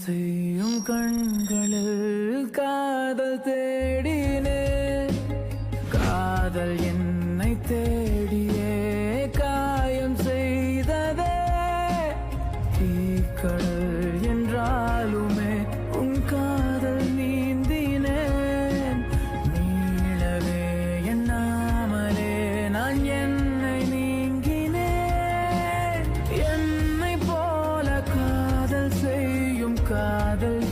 செய்யும் கண்களில் காதல் தேடினே, காதல் என்னை தேடியே காயம் செய்ததே. தீக்கடல் என்றாலுமே உன் காதல் நீந்தினேன். நீளவே எண்ணாமலே நான் என்னை நீங்கினேன். என்னை போல காதல் செய்யும் காதல்